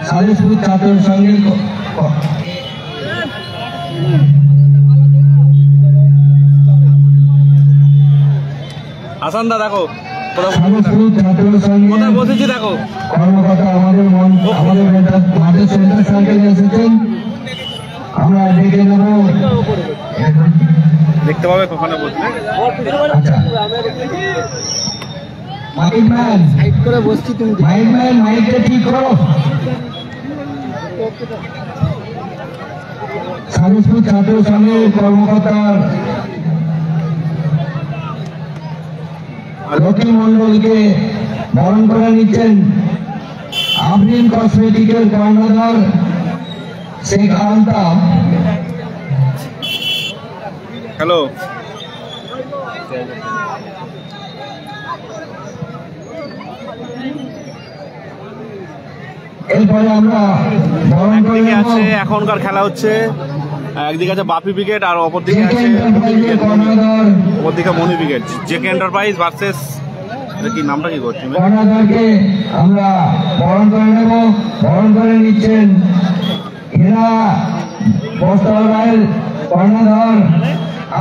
সালিসপুর ছাত্র সংঘের আসান দা দেখো কোথায় বসেছি দেখো কর্মকর্তা আমাদের মাঠের সেন্টার সার্কেলে এসেছেন। আমরা ডেকে নেব, দেখতে পাবে ওখানে বসলে। সাইড করে বসছি, তুমি মাইকটা ঠিক করো। সালিসপুর ছাত্র সংঘের কর্মকর্তার লক্ষ্মী মন্ডলকে বরণ করে নিচ্ছেন আফরিন কসমেটিকের কর্ণধার শেখ আলতা। হ্যালো, এরপরে আমরা বরণ করে একদিকে আছে এখনকার খেলা হচ্ছে, একদিকে আছে বাপি ব্রিগেড আর অপরদিকে আছে অপরদিকে মনি ব্রিগেড। জেকে এন্টারপ্রাইজ ভার্সেস কি নামটা কি করছি কর্ণধারকে আমরা বরণ করে নেব। বরণ করে নিচ্ছেন এরা বস্ত্রালয়ের কর্ণধার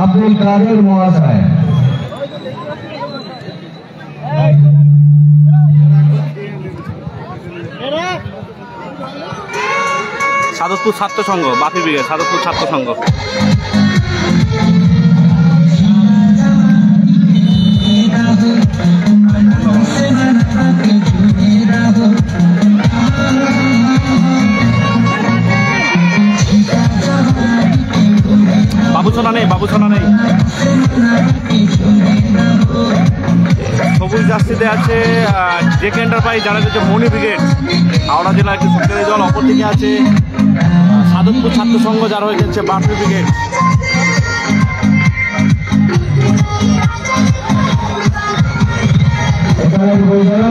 আব্দুল কাদের মহাশয়। সাদতপুর ছাত্র সংঘ, বাপি ব্রিগেড সাদতপুর ছাত্র সংঘ। বাবুছনা নেই, বাবুছনা নেই। সবুজ জার্সিতে আছে জেকে এন্টারপ্রাইজ, যারা হচ্ছে মনি ব্রিগেড হাওড়া জেলার একটি সরকারি দল। অপরদিকে আছে সাদতপুর ছাত্র সংঘ, যারা হচ্ছে বাপি ব্রিগেড।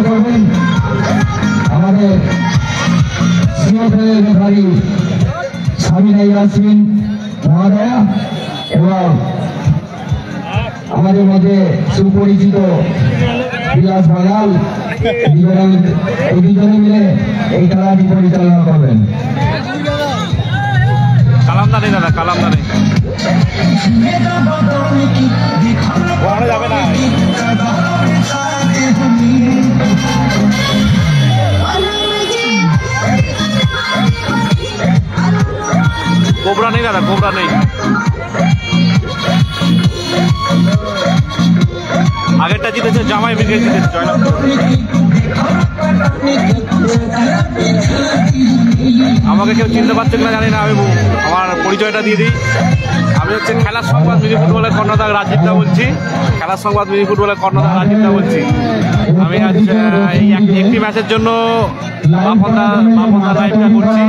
করবেন আমাদের রেফারি সাবিনা ইয়াসমিন মহোদয়া এবং আমাদের মধ্যে সুপরিচিত বিলাস বাগাল, দুজনে মিলে এই খেলাটি পরিচালনা করবেন। কালামদানি দাদা, কালামদানি যাবে না। কোবরা নেই দাদা, কোবরা নেই। আগেরটা জিতেছে জামাই ব্রিগেড, জিতেছে জয়নাব। আমাকে কেউ চিনতে পারছে কিনা জানি না, আমি আমার পরিচয়টা দিয়ে দিই। আমি হচ্ছে খেলার সংবাদ মিনি ফুটবলের কর্ণধার রাজীব দা বলছি। খেলার সংবাদ মিনি ফুটবলের কর্ণধার রাজীব দা বলছি। আমি আজ এই একটি ম্যাচের জন্য বাপনদার লাইভটা করছি,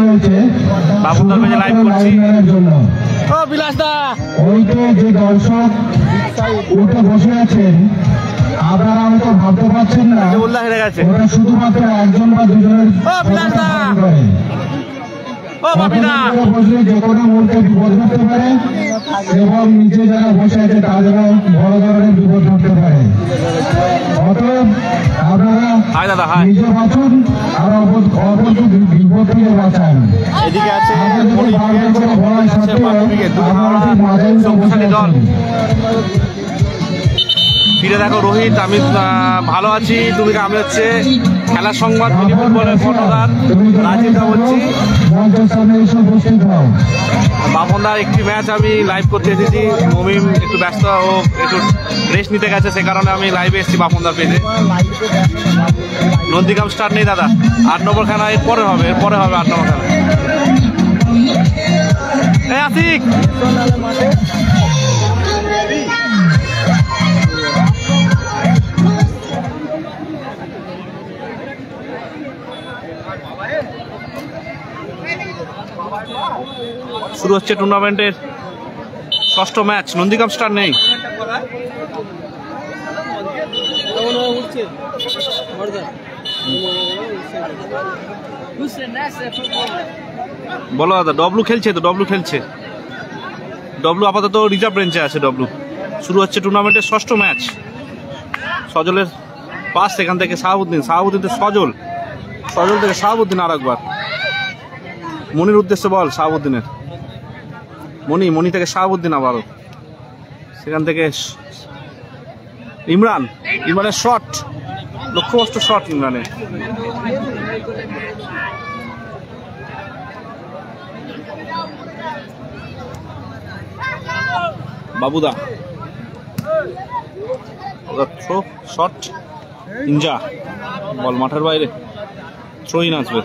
বাপনদার পেজে লাইভ করছি। ও বিলাস দা, ওইটা যে দর্শক ওটা বসে আছেন, আপনারা হয়তো ভাবতে পারছেন না উল্লাহ হেরে গেছে। ওরা শুধুমাত্র একজন বা দুজনের বসলে যে কোনো মুহূর্তে বিপদ ঘটতে পারে এবং নিচে যারা বসে আছে তাদেরও বড় ধরনের বিপদ ঘটতে পারে। অতএব আপনারা নিজে বাঁচুন আর অপরকে বিপদ থেকে বাঁচান। এদিকে আছে দল। ফিরে দেখো রোহিত, আমি ভালো আছি, তুমি? আমি হচ্ছে খেলার সংবাদ মিনি ফুটবলের কর্ণধার রাজীব দা বলছি। বাপনদার একটি ম্যাচ আমি লাইভ করতে এসেছি। মমিম একটু ব্যস্ত, ও একটু রেস্ট নিতে গেছে, সে কারণে আমি লাইভে এসেছি বাপনদার পেজে। নন্দীগ্রাম স্টার নেই দাদা, 8 নম্বর খেলা এরপরে হবে, 8 নম্বর খেলা। এই আসিক শুরু হচ্ছে টুর্নামেন্টের 6ষ্ঠ ম্যাচ। নন্দীগ্রাম স্টার নেই। বলো দাদা, ডব্লু খেলছে তো? ডব্লু খেলছে, ডব্লু আপাতত রিজার্ভ বেঞ্চে আছে। ডব্লু শুরু হচ্ছে টুর্নামেন্টের 6ষ্ঠ ম্যাচ। সজলের পাস, এখান থেকে শাহাবুদ্দিন, শাহাবুদ্দিন থেকে সজল, সজল থেকে শাহাবুদ্দিন আর একবার মনির উদ্দেশ্যে বল শাহাবুদ্দিনের। মনি থেকে শাহাবুদ্দিন, আবারও সেখান থেকে ইমরানের শট, লক্ষ্যভ্রষ্ট শট ইমরানের। বাবুদা থ্রো শট, ইনজা বল মাঠের বাইরে, থ্রোইন আসবে।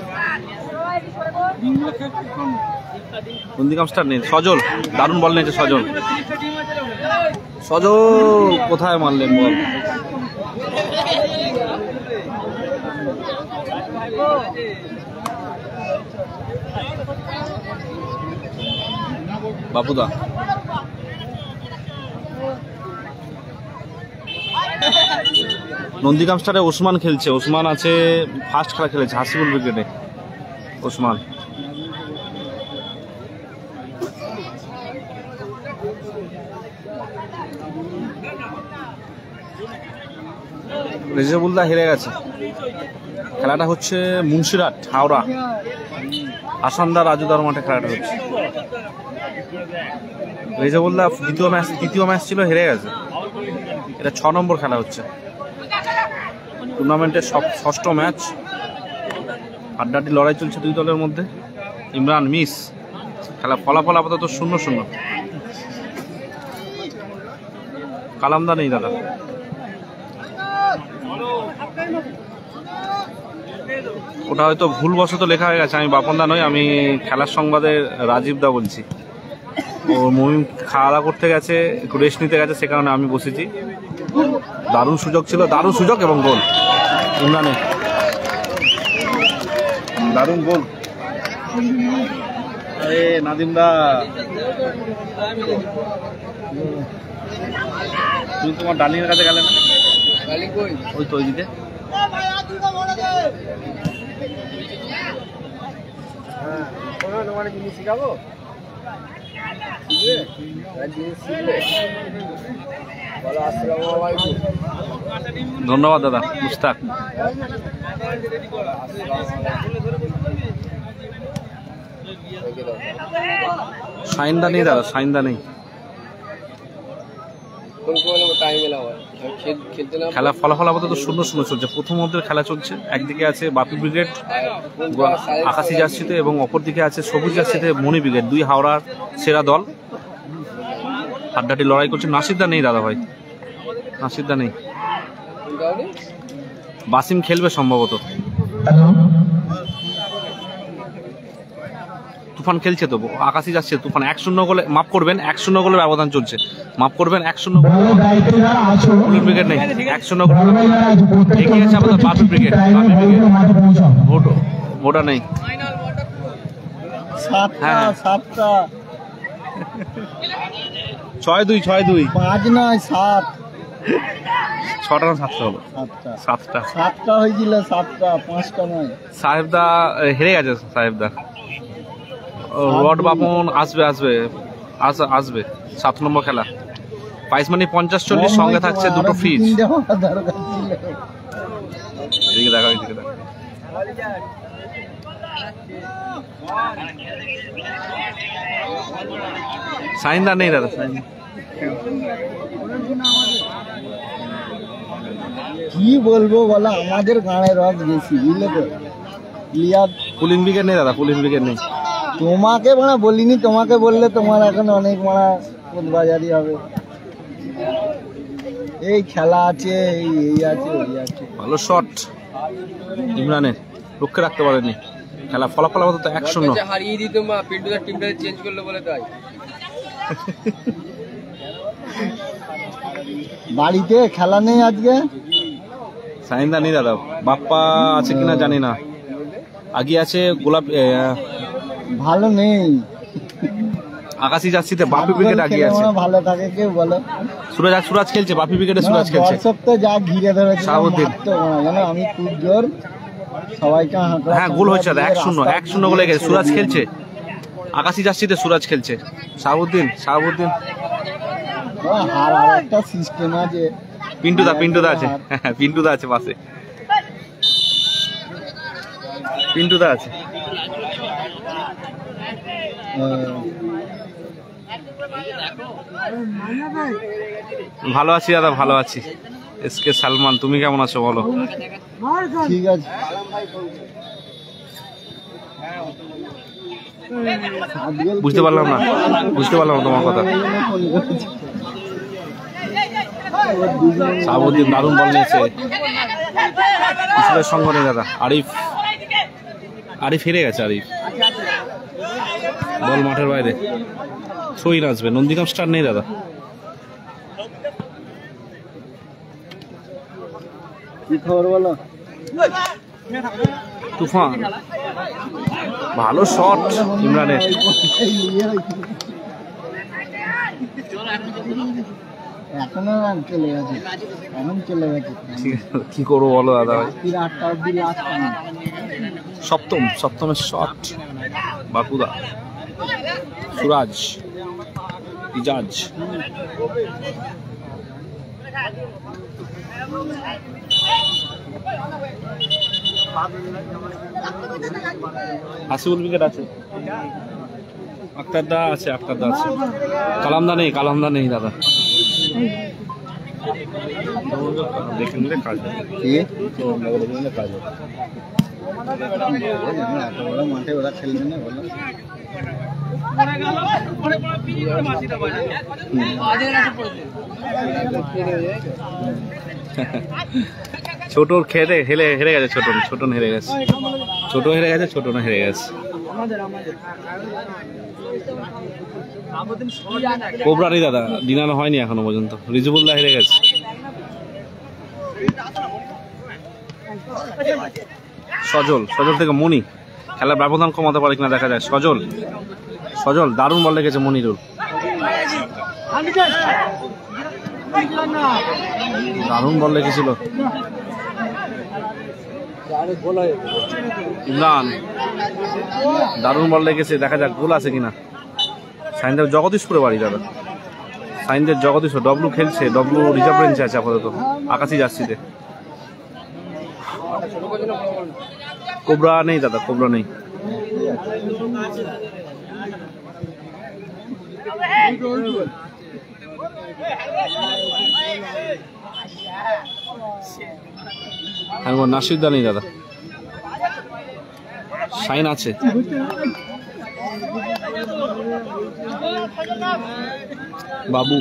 নন্দীগ্রাম স্টার নেই, সজল দারুণ বল নিয়েছে সজল কোথায় মারলেন বল। বাবুদা নন্দীগ্রাম স্টারে ওসমান খেলছে, ওসমান আছে ফার্স্ট খেলা খেলেছে হাসিবুল ব্রিগেডে। ওসমান রেজাবুল্লাহ হেরে গেছে। খেলাটা হচ্ছে মুন্সিরহাট হাওড়া, আসানদার রাজুদার মাঠে খেলাটা হচ্ছে। রেজাবুল্লাহ দ্বিতীয় ম্যাচ ছিল, হেরে গেছে। এটা 6 নম্বর খেলা হচ্ছে টুর্নামেন্টের, ষষ্ঠ ম্যাচ। আড্ডাটি লড়াই চলছে দুই দলের মধ্যে। ইমরান মিস, খেলা ফলাফল আপাতত 0-0। কালামদা নেই দাদা। ওটা হয়তো ভুলবশত লেখা হয়ে গেছে, আমি বাপনদা নই, আমি খেলার সংবাদের রাজীব দা বলছি। ও মহিম খাওয়া দাওয়া করতে গেছে, একটু রেস্ট নিতে গেছে, সে কারণে আমি বসেছি। দারুণ সুযোগ ছিল, দারুণ সুযোগ এবং গোল ইমরানের, দারুণ গোল। নাদিম দা তুমি তোমার ডালিমের কাছে গেলে না? ওই তো ওইদিকে। ধন্যবাদ দাদা মুস্তাক। সাইন্দা নেই দাদা, সাইন্দা নেই। খেলা ফলাফল আপাতত 0-0 চলছে। প্রথম অর্ধের খেলা চলছে, একদিকে আছে বাপি ব্রিগেড আকাশি জার্সিতে এবং অপরদিকে আছে সবুজ জার্সিতে মণি ব্রিগেড, দুই হাওড়ার সেরা দল। আড্ডাটি লড়াই করছে। নাসিরদা নেই দাদা ভাই, নাসিরদা নেই। বাসিম খেলবে সম্ভবত। তুফান খেলছে তো, আকাশি যাচ্ছে তুফান। 1-0 গোলে মাফ করবেন, 1-0 গোলের ব্যবধান চলছে, মাফ করবেন। 1-0 ব্রিগেড নেই, 1-0 এগিয়ে গেছে আমাদের বাপি ব্রিগেড। ভোটা নেই। হ্যাঁ 6-2 5 নয় 7, 6টা না 7টা হলো? 7টা হয়েছিল, 7টা 5টা নয়। সাহেবদা হেরে গেছে, সাহেবদা। রড বাপন আসবে 7 নম্বর খেলা। প্রাইস মানি 50-40, সঙ্গে থাকছে 2টো ফ্রিজ। এদিকে দেখো, এদিকে দেখো। সাইন্দা নেই দাদা, কি বলবো বলো, আমাদের গানের রস বেশি, বুঝলে তো। পুলিং ব্রিগেড নেই দাদা, পুলিং ব্রিগেড নেই। তোমাকে মানে বলিনি, তোমাকে বললে তোমার এখন অনেক মানে বাজারি হবে। এই খেলা আছে, এই আছে, ওই আছে। ভালো শট ইমরানের, রক্ষে রাখতে পারেনি। খেলা ফলাফল আপাতত 1-0। হারিয়ে দিত মা, পিন্টুদার টিমটা চেঞ্জ করলো বলে তাই। বাড়িতে খেলা নেই আজকে। সাইন্দা নেই দাদা, বাপ্পা আছে কিনা জানি না। আগে আছে গোলাপ, ভালো নেই। আকাশি জার্সিতে বাপি ব্রিগেড আগে আছে। ভালো থাকে কেউ বলো। সুরাজ খেলছে, বাপি ব্রিগেডে সুরাজ খেলছে। দর্শক তো যা ঘিরে ধরেছে, শাহাবুদ্দিন জানো আমি খুব জোর সবাইকে। হ্যাঁ গোল হয়েছে 1-0 গোলে গেছে। সুরাজ খেলছে, আকাশি জার্সিতে সুরাজ খেলছে। শাহাবুদ্দিন আর একটা সিস্টেম আছে। পিন্টুদা আছে, পিন্টুদা আছে পাশে, পিন্টুদা আছে। ভালো আছি দাদা, ভালো আছি। এসকে সালমান, তুমি কেমন আছো বলো? ঠিক আছে। বুঝতে পারলাম না তোমার কথা। সাবুদ্দিন দারুণ বল নিয়েছে, ইসলামের সঙ্গ নেই দাদা। আরিফ হেরে গেছে। আরিফ বল মাঠের বাইরে, থ্রোই আসবে। নন্দীগ্রাম স্টার নেই দাদা। কি খবর বলো? তুফান ভালো শট ইমরানের। এখনো রান চলে গেছে, এখন চলে গেছে। কি করবো বলো দাদা ভাই? 8টা অব্দি লাস্ট রান। সপ্তমের শট বাকুদা, সুরাজ, ইজাজ। হাসিবুল উইকেট আছে, আক্তারদা আছে, কালামদা নেই দাদা। দেখে নিলে কাজ হবে। এত বড় মাঠে ওরা খেলবে না বলো? ছোটর খেলে হেরে গেছে। ছোটন হেরে গেছে। ছোটন হেরে গেছে। কোবরারই দাদা ডিনার হয়নি এখনো পর্যন্ত। রিজবুল্লাহ হেরে গেছে। সজল থেকে মনি। খেলার ব্যবধান কমাতে পারে কিনা দেখা যায়। সজল দারুণ বল লেগেছে মনিরুল। দারুণ বল লেগেছিল। ইমরান দারুণ বল লেগেছে, দেখা যাক গোল আছে কিনা। সাইনদের জগদীশপুরে বাড়ি দাদা। সাইনদের জগদীশপুর। ডব্লু খেলছে, ডব্লু রিজার্ভ বেঞ্চে আছে আপাতত, আকাশি জার্সিতে। কোবরা নেই দাদা, কোবরা নেই। নাসিরদা নেই দাদা। শাইন আছে। বাবু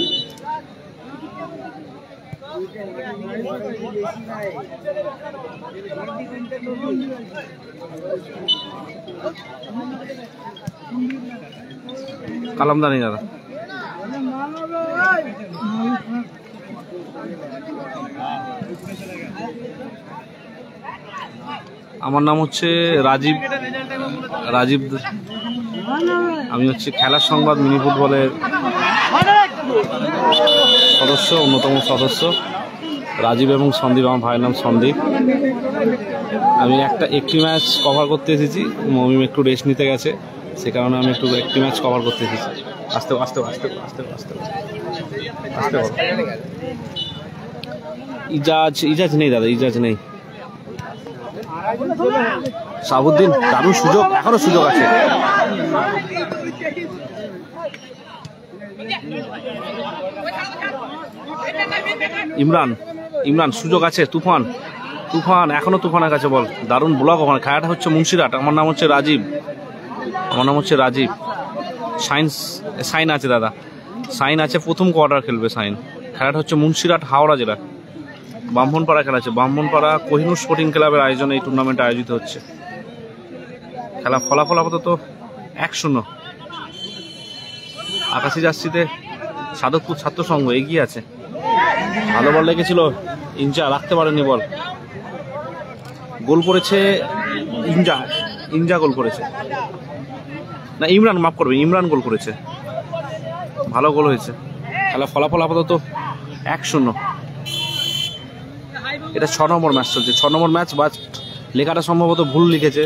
কালামদা নেই দাদা। আমার নাম হচ্ছে রাজীব। আমি হচ্ছে খেলার সংবাদ মিনি ফুটবলের অন্যতম সদস্য রাজীব এবং সন্দীপ। আমার ভাইয়ের নাম সন্দীপ। আমি একটি ম্যাচ কভার করতে এসেছি। মমিম একটু রেস্ট নিতে গেছে, সে কারণে আমি একটি ম্যাচ কভার করতে এসেছি। আস্তে ইজাজ নেই দাদা, ইজাজ নেই। সাবুদ্দিন দারুণ সুযোগ, এখনো সুযোগ আছে। ইমরান সুযোগ আছে। তুফান এখনো তুফানের কাছে বল। দারুণ ব্লক। ওখানে খেলাটা হচ্ছে মুন্সিরাট। আমার নাম হচ্ছে রাজীব। সাইন আছে দাদা। সাইন আছে, প্রথম কোয়ার্টার খেলবে সাইন। খেলাটা হচ্ছে মুন্সিরাট হাওড়া জেলা। ব্রাহ্মণপাড়া খেলা আছে। ব্রাহ্মণপাড়া কোহিনুর স্পোর্টিং ক্লাবের আয়োজনে এই টুর্নামেন্ট আয়োজিত হচ্ছে। খেলা ফলাফল আপাতত 1-0। আকাশি জার্সিতে সাধকপুর ছাত্র সংঘ এগিয়ে আছে। ভালো বল লেগেছিল, ইঞ্জা রাখতে পারেনি বল। গোল করেছে ইঞ্জা গোল করেছে না, ইমরান, মাফ করবে, ইমরান গোল করেছে। ভালো গোল হয়েছে। খেলা ফলাফল আপাতত 1-0। এটা 6 নম্বর ম্যাচ চলছে। 6 নম্বর ম্যাচ। বা লেখাটা সম্ভবত ভুল লিখেছে,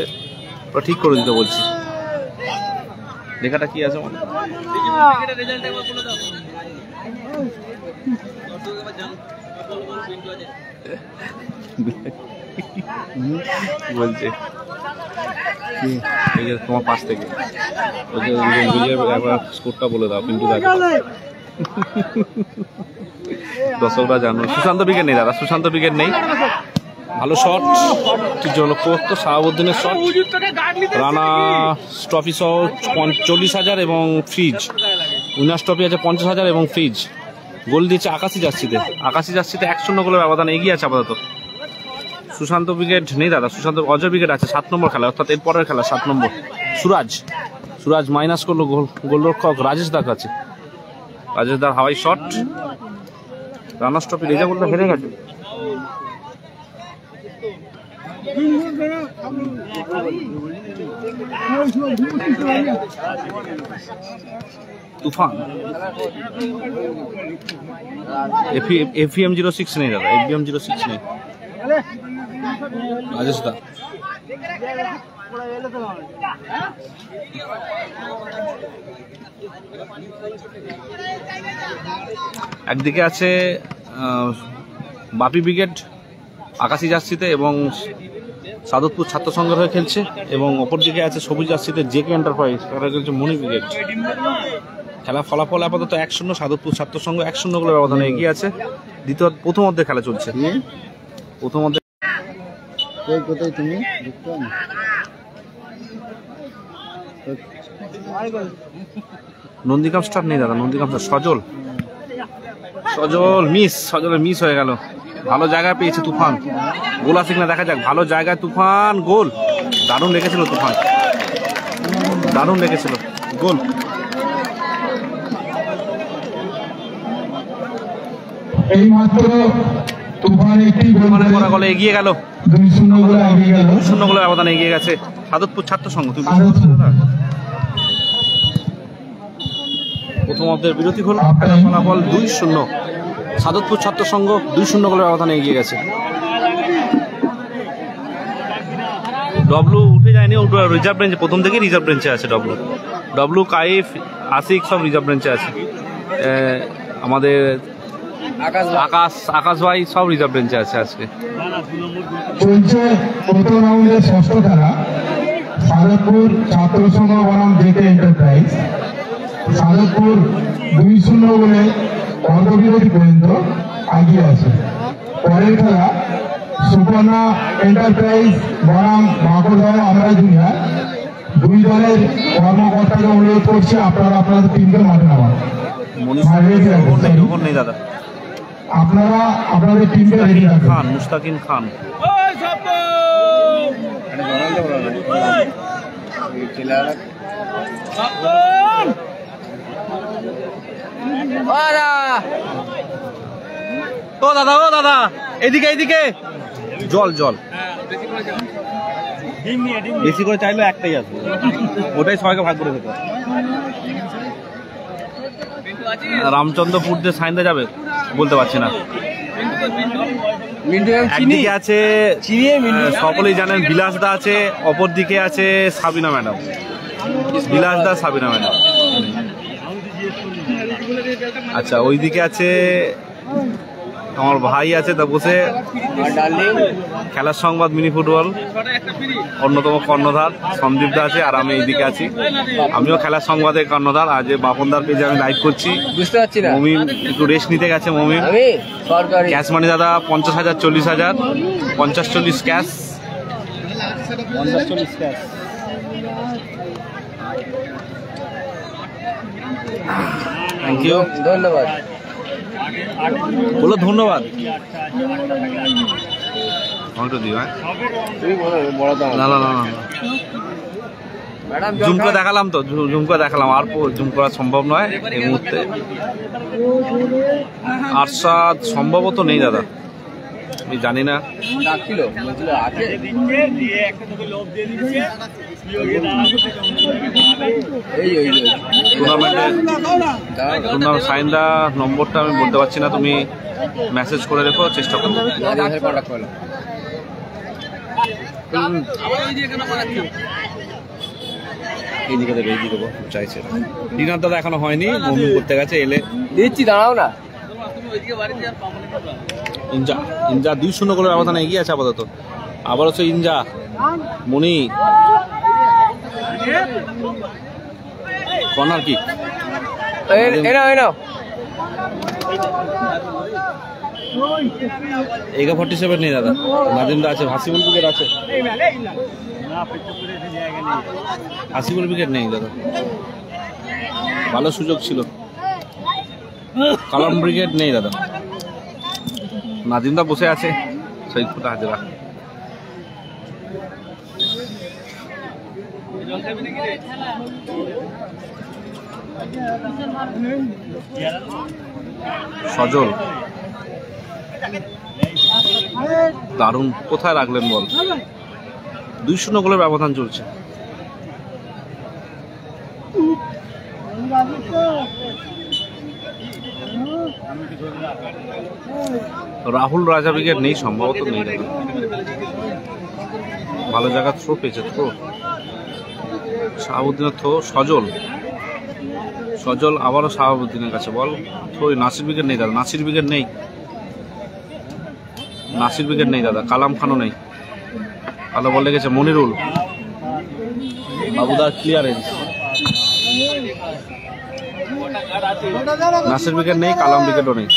ওটা ঠিক করে দিতে বলছি। লেখাটা কি আছে বলছে এই যে তোমার পাশ থেকে ওই যে একবার স্কোরটা বলে দাও পিন্টু দাকে দর্শকরা জানো। সুশান্ত উইকেট নেই দাদা, সুশান্ত উইকেট নেই। ভালো শট তৃতীয় লক্ষ্য তো শাহাবুদ্দিনের শট। রানা ট্রফি সহ 40,000 এবং ফ্রিজ। উইনার্স ট্রফি আছে 50,000 এবং ফ্রিজ। গোল দিয়েছে আকাশি জার্সিতে। আকাশি জার্সিতে 1-0 গোলের ব্যবধানে এগিয়ে আছে আপাতত। সুশান্ত উইকেট নেই দাদা, সুশান্ত অজয় উইকেট আছে 7 নম্বর খেলা, অর্থাৎ এর পরের খেলা 7 নম্বর। সুরাজ মাইনাস করলো গোলরক্ষক রাজেশ দার কাছে। রাজেশ দার হাওয়াই শট। রানার্স ট্রফি রেজা গোলটা হেরে গেছে। তুফান FEM 06 নেই দাদা, FBM 06 নেই। রাজেশ দা একদিকে আছে বাপি ব্রিগেড আকাশি জার্সিতে এবং সাদতপুর ছাত্র সংঘের হয়ে খেলছে, এবং অপরদিকে আছে সবুজ জার্সিতে জেকে এন্টারপ্রাইজ, তারা খেলছে মণি ব্রিগেড। খেলা ফলাফল আপাতত 1-0, সাদতপুর ছাত্র সংঘ 1-0 গোলের ব্যবধানে এগিয়ে আছে। প্রথম অর্ধে খেলা চলছে। প্রথম অর্ধে তুমি নন্দীকাম স্টার নেই দাদা, নন্দীকাম স্টার সজলের মিস হয়ে গেল। ভালো জায়গায় পেয়েছে তুফান, গোল আসে কিনা দেখা যাক। ভালো জায়গায় তুফান, গোল দারুণ লেগেছিল তুফান, দারুণ লেগেছিল গোল। এই মাত্র তুফান একটি গোল করা গোলে এগিয়ে গেল, 2-0 গোলে এগিয়ে গেল। 2-0 গোলের ব্যবধানে এগিয়ে গেছে সাদতপুর ছাত্র সংঘ। প্রথম অর্ধের বিরতি হল, ফলাফল 2-0, সাদতপুর ছাত্র সংঘ 2-0 গোলের ব্যবধানে এগিয়ে গেছে। ডব্লু উঠে যায়নি, রিজার্ভ বেঞ্চে, প্রথম থেকেই রিজার্ভ বেঞ্চে আছে। ডব্লু কাইফ আশিক সব রিজার্ভ বেঞ্চে আছে। আমাদের আকাশ ভাই সব রিজার্ভ বেঞ্চে আছে আজকে। চলছে প্রথম রাউন্ডের ষষ্ঠ খেলা, সাদতপুর ছাত্র সংঘ বনাম জেকে এন্টারপ্রাইজ। সাদতপুর 2-0 গোলে অর্ধবিরতি পর্যন্ত এগিয়ে আছে। পরের খেলা সুপর্ণা এন্টারপ্রাইজ বনাম মাকড়দহ আমরা জুনিয়র। দুই দলের কর্মকর্তাকে অনুরোধ করছি আপনারা আপনাদের টিমকে মাঠে নামান। নেই দাদা, আপনারা আপনাদের টিমকে রেডি রাখুন। খান মুস্তাকিন খান ও দাদা এদিকে জল বেশি করে চাইলে একটাই আছে, ওটাই সবাইকে ভাগ করে দিতে। রামচন্দ্রপুর দিয়ে সাইন্দা যাবে বলতে পারছি না। একদিকে আছে সকলেই জানেন বিলাস দা আছে, অপর দিকে আছে সাবিনা ম্যাডাম। বিলাস দা সাবিনা ম্যাডাম। আচ্ছা ওইদিকে আছে আমার ভাই আছে তা বসে। খেলার সংবাদ মিনি ফুটবল অন্যতম কর্ণধার সন্দীপ দা আছে, আর আমি এইদিকে আছি। আমিও খেলার সংবাদের কর্ণধার। আজ বাপনদার পেজে আমি লাইভ করছি। বুঝতে পারছি না, মমিন একটু রেস্ট নিতে গেছে। মমিন ক্যাশ মানি দাদা 50,000 40,000 50-40 ক্যাশ 50-40 ক্যাশ। থ্যাংক ইউ, ধন্যবাদ। বলো ধন্যবাদ। জুম করে দেখালাম তো, আর জুম করা সম্ভব নয় এই মুহূর্তে। আরশাদ সম্ভবত নেই দাদা, আমি জানি না। টুর্নামেন্টের সাইনদা নম্বরটা আমি বলতে পারছি না, তুমি মেসেজ করে রেখো, চেষ্টা করবো। চাইছে ডিনার দাদা এখনো হয়নি, মমি করতে গেছে, এলে দিচ্ছি, দাঁড়াও না। ইনজা 2-0 গোলের ব্যবধানে এগিয়ে আছে আপাতত। আবার হচ্ছে ইনজা মনি কর্নার কিক। এনাও এগা 47 নেই দাদা, নাদিমদা আছে, হাসিবুল উইকেট আছে, হাসিবুল উইকেট নেই দাদা। ভালো সুযোগ ছিল, কালাম ব্রিগেড নেই দাদা। নাদিমদা বসে আছে, সৈয়দপুর হাজরা। সজল দারুণ, কোথায় রাখলেন বল? 2-0 গোলের ব্যবধান চলছে। রাহুল রাজা উইকেট নেই, সম্ভবত নেই দাদা। ভালো জায়গা থ্রো পেয়েছে, থ্রো শাহাবুদ্দিনের থ্রো। সজল আবারও শাহাবুদ্দিনের কাছে বল, থ্রো। নাসির উইকেট নেই দাদা, নাসির উইকেট নেই দাদা। কালাম খানও নেই। ভালো বল লেগেছে মনিরুল, বাবুদার ক্লিয়ারেন্স। নাসির উইকেট নেই, কালাম উইকেটও নেই।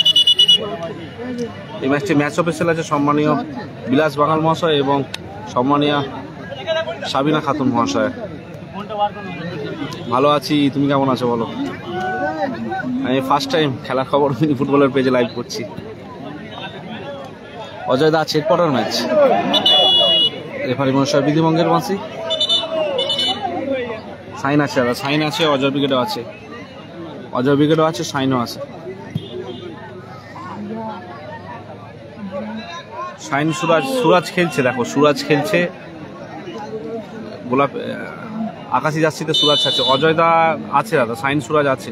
এই ম্যাচটি ম্যাচ অফিসিয়াল আছে সম্মানীয় বিলাস বাঙাল মহাশয় এবং সম্মানীয় সাবিনা খাতুন মহাশয়। ভালো আছি, তুমি কেমন আছো বলো? আমি ফার্স্ট টাইম খেলার খবর মিনি ফুটবলের পেজে লাইভ করছি। অজয় দা চেক পড়ার ম্যাচ, রেফারি মহাশয় বিধিভঙ্গের মাসি। সাইন আছে দাদা, সাইন আছে, অজয় উইকেটও আছে, সাইনও আছে। সাইন সুরাজ খেলছে, দেখো সুরাজ খেলছে, গোলাপ আকাশি জার্সিতে সুরাজ আছে। অজয় দা আছে দাদা, সাইন সুরাজ আছে।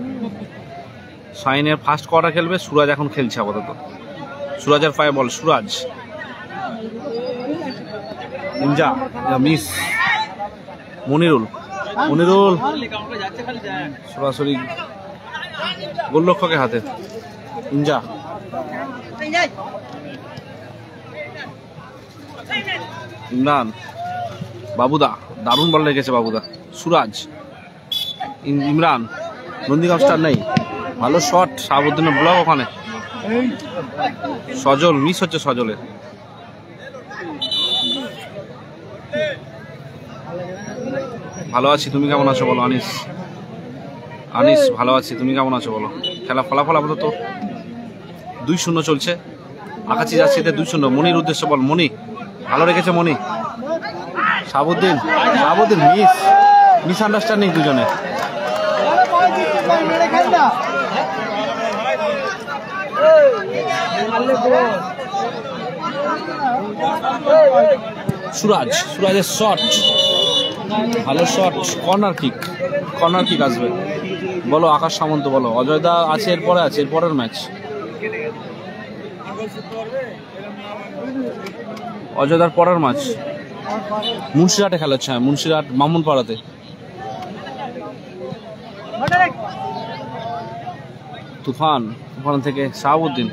সাইনের ফার্স্ট কোয়ার্টার খেলবে, সুরাজ এখন খেলছে আপাতত। সুরাজের পায়ে বল, সুরাজ ইনজা মিস। মনিরুল সরাসরি গোলরক্ষকের হাতে। ইনজা ইমরান, বাবুদা দারুণ বল রেখেছে বাবুদা। সুরাজ, ইমরান, নন্দীগ্রাম স্টার নেই। ভালো শট, শাহাবুদ্দিনের ব্লক ওখানে। সজল মিস হচ্ছে, সজলের। ভালো আছি, তুমি কেমন আছো বলো? আনিস ভালো আছি, তুমি কেমন আছো বলো? খেলা ফলাফল আপাতত 2-0 চলছে। আকাশি জার্সিতে 2-0। মনির উদ্দেশ্য বল, মনি ভালো রেখেছে, মনি। শাহাবুদ্দিন মিস আন্ডারস্ট্যান্ডিং দুজনে। সুরাজের শট, ভালো শট। কর্নার কিক আসবে বলো। আকাশ সামন্ত বলো। অজয় দা আছে, এরপরের ম্যাচ। অজয়দার পরের ম্যাচ মুন্সিরহাটে খেলা হচ্ছে। মুন্সিরহাট মামুনপাড়াতে। তুফান থেকে শাহাবুদ্দিন।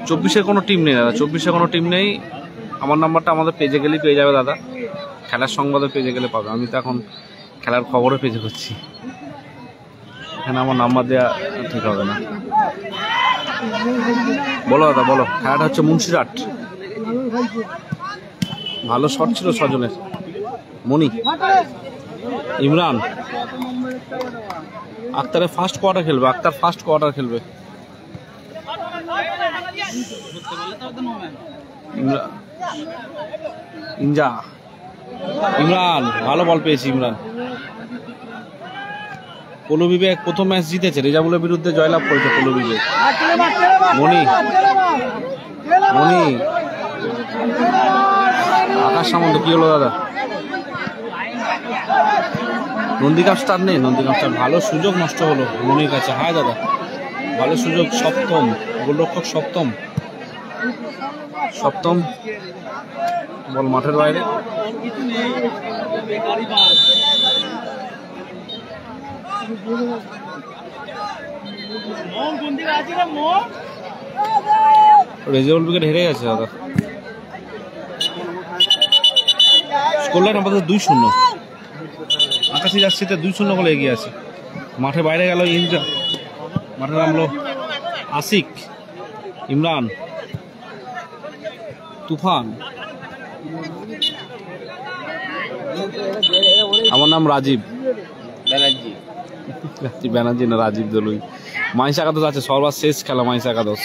24-এর কোনো টিম নেই দাদা, 24-এর কোনো টিম নেই। আমার নাম্বারটা আমাদের পেজে গেলেই পেয়ে যাবে দাদা, খেলার সংবাদের পেজে গেলে পাবে। আমি তো এখন খেলার খবরের পেজে করছি, এখানে আমার নাম্বার দেওয়া ঠিক হবে না। বলো দাদা বলো। খেলাটা হচ্ছে মুন্সিরহাট। ভালো শট ছিল সজনের। মনি, ইমরান, আক্তারের ফার্স্ট কোয়ার্টার খেলবে। ইনজা, ইমরান ভালো বল পেয়েছি। ইমরান, পলু বিবেক প্রথম ম্যাচ জিতেছে, রেজাবুলের বিরুদ্ধে জয়লাভ করেছে পলু বিবেক। মনি, আকাশ সামন্ত কি হলো দাদা? নন্দীগ্রাম স্টার নেই, ভালো সুযোগ নষ্ট হলো মনির কাছে। হায় দাদা, ভালো সুযোগ। সপ্তম গোলরক্ষক, সপ্তম বল মাঠের বাইরে। রেজাউল উইকেট হেরে গেছে দাদা। স্কোর লাইন আমাদের 2-0। আকাশি জার্সিতে 2-0 বলে এগিয়ে আছে। মাঠে বাইরে গেল ইন্দ্রা, মাঠে নামলো আশিক, ইমরান, তুফান। আমার নাম রাজীব ব্যানার্জি না রাজীব দলুই। মাইস একাদশ আছে, সর্বার শেষ খেলা মাইস একাদশ।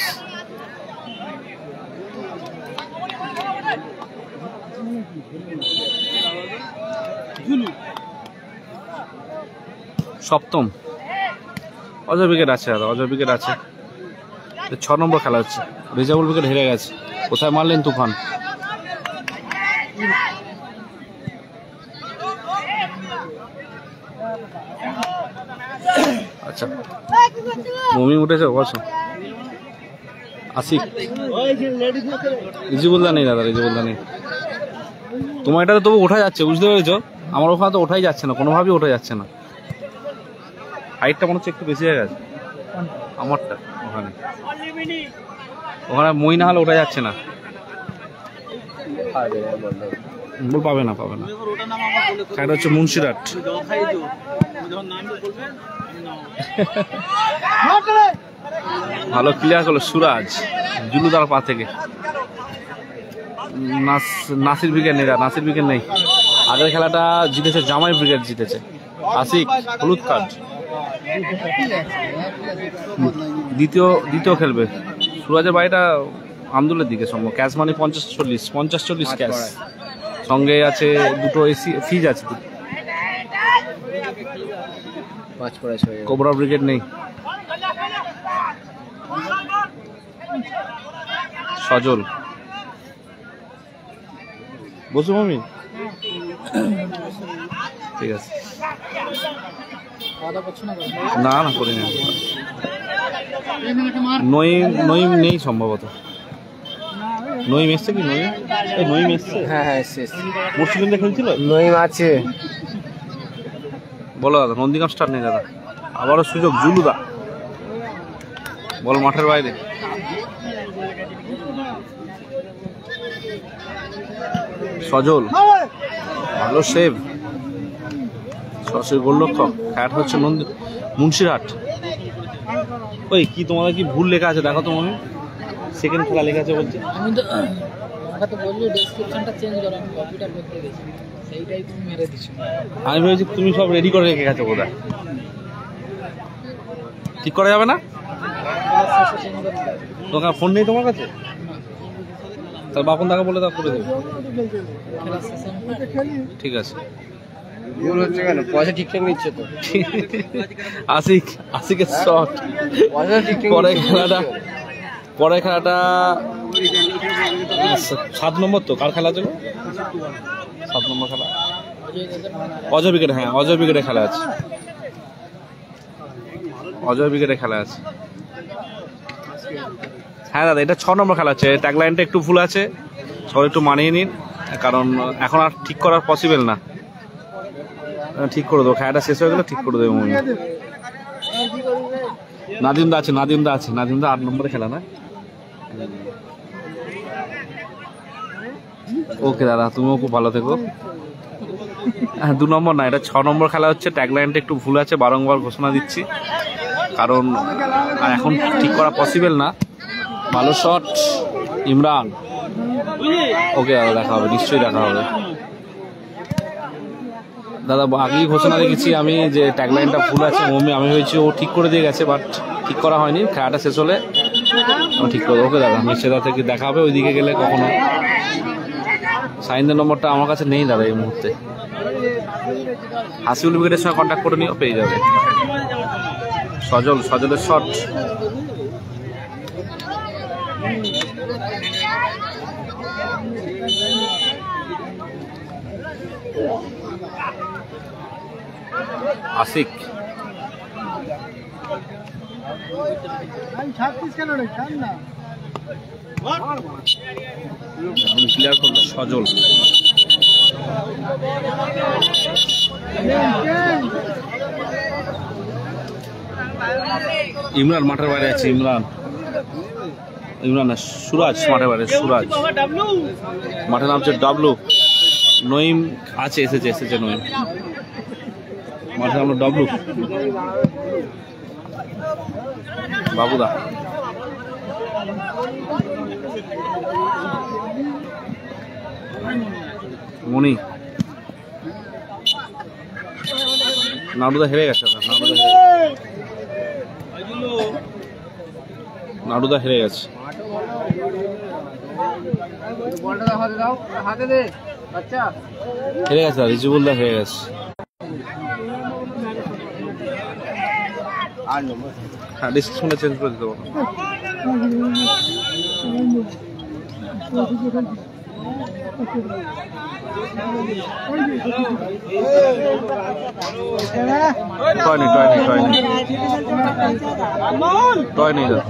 সপ্তম অজয় উইকেট আছে, আর অজয় উইকেট আছে। 6 নম্বর খেলা হচ্ছে। রিজার্ভুল উইকেট হেরে গেছে। কোথায় মারলেন তুফান? আচ্ছা মমি উঠেছে বসো। আশিক রিজিবুল্লাহ নেই দাদা, রিজিবুল্লাহ নেই। তোমার এটা তো তবু ওঠা যাচ্ছে, বুঝতে পেরেছো? আমার ওখানে তো ওঠাই যাচ্ছে না, কোনোভাবেই ওঠা যাচ্ছে না। হাইটটা মনে হচ্ছে একটু বেশি হয়ে গেছে আমারটা। ওখানে ওখানে মই না হলে ওঠা যাচ্ছে না। বল পাবে না, পাবে না। এটা হচ্ছে মুন্সিরাট। ভালো ক্লিয়ার করলো সুরাজ জুলুদার পা থেকে। নাসির ব্রিগেড নেই, নাসির ব্রিগেড নেই। আগের খেলাটা জিতেছে জামাই ব্রিগেড, জিতেছে। আশিক হলুদ কার্ড। দ্বিতীয় খেলবে। সুরাজের বাড়িটা আমদুলের দিকে সম্ভব। ক্যাশ মানি 50-40 ক্যাশ। সঙ্গে আছে দুটো এসি ফিজ আছে। কোবরা ব্রিগেড নেই। সজল বসু মামি, ঠিক আছে। না না করি না। নইম নেই সম্ভবত। নইম এসছে কি? নইম এসছে। হ্যাঁ এসছে। মুর্শিদাবাদে খেলছিল। নইম আছে। বলো দাদা, নন্দীগ্রাম স্টার নেই দাদা। আবারও সুযোগ জুলুদা, বল মাঠের বাইরে। সজল ভালো সেভ, সরাসরি গোলরক্ষক। হ্যাট হচ্ছে মুন্সিরহাট। ওই কি তোমাদের কি ভুল লেখা আছে দেখো তো মনে, সেকেন্ড খেলা লেখা আছে বলছে। আমি তো আমাকে তো বললি ডেসক্রিপশনটা চেঞ্জ করো, আমি কপিটা করতে গেছি, সেইটাই তুমি মেরে দিছো। আমি ভেবেছি তুমি সব রেডি করে রেখে গেছো বোধহয়। ঠিক করা যাবে না? তোমার ফোন নেই তোমার কাছে? তাহলে বাপন দাকে বলে দাও, করে দেবে। ঠিক আছে। পয়সা ঠিকঠাক নিচ্ছে তো। আশিকের শট। পরের খেলাটা 7 নম্বর তো কার খেলা আছে? 7 নম্বর খেলা অজয় উইকেট। হ্যাঁ অজয় উইকেটে খেলা আছে। অজয় উইকেটে খেলা আছে। হ্যাঁ দাদা, এটা 6 নম্বর খেলা আছে। ট্যাগলাইনটা একটু ভুল আছে, সবাই একটু মানিয়ে নিন, কারণ এখন আর ঠিক করা পসিবল না। ঠিক করে দেবো, খেলাটা শেষ হয়ে গেলে ঠিক করে দেবো। নাদিমদা আছে, নাদিমদা 8 নম্বরে খেলা না? ওকে দাদা, তুমিও খুব ভালো থেকো। 2 নম্বর না, এটা 6 নম্বর খেলা হচ্ছে। ট্যাগলাইনটা একটু ভুল আছে, বারংবার ঘোষণা দিচ্ছি, কারণ এখন ঠিক করা পসিবল না। ভালো শট ইমরান। ওকে দাদা, দেখা হবে, নিশ্চয়ই দেখা হবে দাদা। আগেই ঘোষণা রেখেছি আমি যে ট্যাগলাইনটা ভুল আছে। আমি ভেবেছি ও ঠিক করে দিয়ে গেছে, বাট ঠিক করা হয়নি। খেলাটা শেষ হলে আমি ঠিক করবো। ওকে দাদা, নিশ্চয়তা থেকে দেখা হবে ওইদিকে গেলে কখনো। সাইনদের নম্বরটা আমার কাছে নেই দাদা এই মুহূর্তে। হাসিউল উইকেটের সঙ্গে কন্ট্যাক্ট করে নিও, পেয়ে যাবে। সজলের শট। আশিক ক্লিয়ার করলো সজল। ইমরান মাঠের বাইরে আছে। ইমরান না, সুরাজ মাঠের বাইরে। সুরাজ মাঠে নামছে ডাবলু। নইম আছে, এসেছে নইম। মাঠে আমরা ডবলু, বাবুদা, মনি, নাড়ুদা হেরে গেছে। নাড়ুদা হেরে গেছে। হেরে গেছে, রিজিবুল্লাহ হেরে গেছে। হ্যাঁ, ডিসক্রিপশনটা চেঞ্জ করে দিতে পারো। টয় নেই দাদা।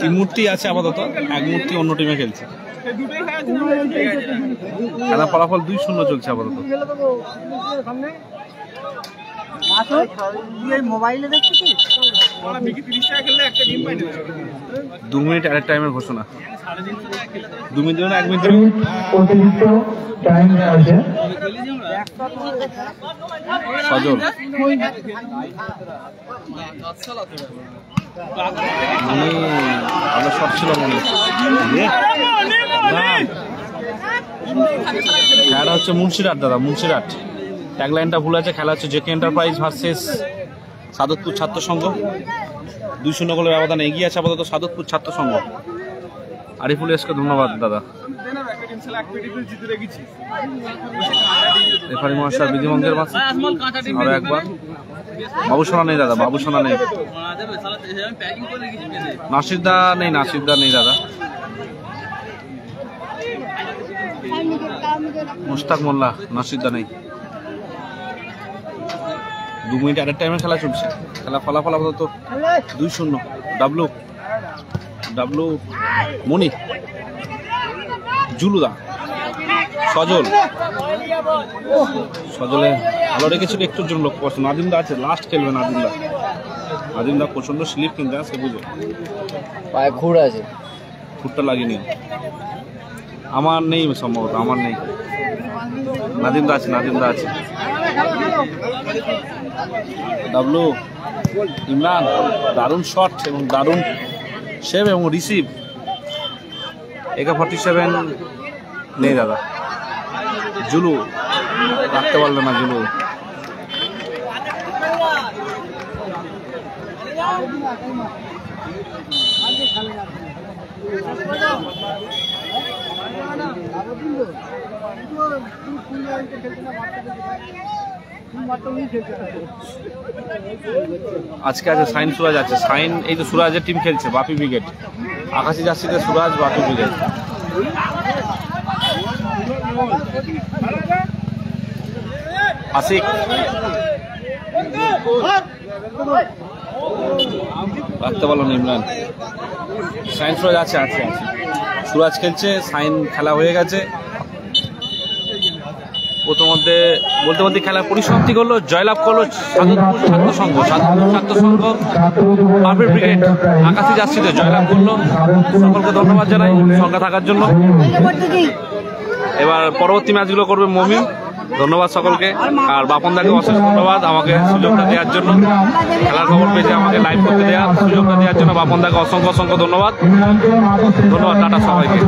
তিন মূর্তি আছে আপাতত, এক মূর্তি অন্য টিমে খেলছে। খেলা ফলাফল 2-0 চলছে আপাতত। মোবাইলে দেখছিস 2 মিনিট অ্যাট টাইমের ঘোষণা। 2 মিনিট না 1 মিনিট অতিরিক্ত টাইম আছে। সজল আমরা সব ছিল মনে। খেলা হচ্ছে মুন্সিরহাট দাদা, মুন্সিরহাট। ট্যাগলাইনটা ভুল আছে। খেলা হচ্ছে জেকে এন্টারপ্রাইজ ভার্সেস সাদতপুর ছাত্র সংঘ। 2-0 গোলের ব্যবধানে এগিয়ে আছে আপাতত সাদতপুর ছাত্র সংঘ। আরিফুল এসকে ধন্যবাদ দাদা। রেফারি মহাশয় বিধিভঙ্গের মাঝে আরো একবার। বাবুসোনা নেই দাদা, বাবুসোনা নেই। নাসিরদা নেই দাদা। মুস্তাক মোল্লা, নাসিরদা নেই। 2 মিনিট অ্যাট টাইমের খেলা চলছে। খেলা ফলাফল আপাতত 2-0। ডাবলু, মনি, জুলুদা, সজলে ভালো রেখেছিল, একটুর জন্য লক্ষ্য করছে। নাদিমদা আছে, লাস্ট খেলবে নাদিমদা প্রচন্ড স্লিপ কিনতে সে বুঝে। পায়ে খুঁড় আছে, খুঁটটা লাগিনি। আমার নেই সম্ভবত, আমার নেই। নাদিমদা আছে। ডাবলু, ইমরান, দারুণ শট এবং দারুণ সেভ এবং রিসিভ। AK-47 নেই দাদা। জুলু রাখতে পারলো না, জুলু। আজকে আছে সাইন, সুরাজ আছে। সাইন এই তো সুরাজের টিম খেলছে, বাপি ব্রিগেড। আকাশি জার্সিতে সুরাজ, বাপি ব্রিগেড। আশিক রাখতে পারলো না, ইমরান। সাইন সুরাজ আছে। সুরাজ খেলছে, সাইন খেলা হয়ে গেছে। প্রথমে বলতে খেলার পরিসমাপ্তি করলো, জয়লাভ করলো সাদতপুর ছাত্র সংঘ। বাপি ব্রিগেড আকাশি জার্সিতে জয়লাভ করলো। সকলকে ধন্যবাদ জানাই সংখ্যা থাকার জন্য। এবার পরবর্তী ম্যাচগুলো করবে মমিন। ধন্যবাদ সকলকে। আর বাপনদাকে অশেষ ধন্যবাদ আমাকে সুযোগটা দেওয়ার জন্য, খেলার খবর পেয়েছে আমাকে লাইভ করতে সুযোগটা দেওয়ার জন্য বাপনদাকে অসংখ্য ধন্যবাদ। টাটা সবাইকে।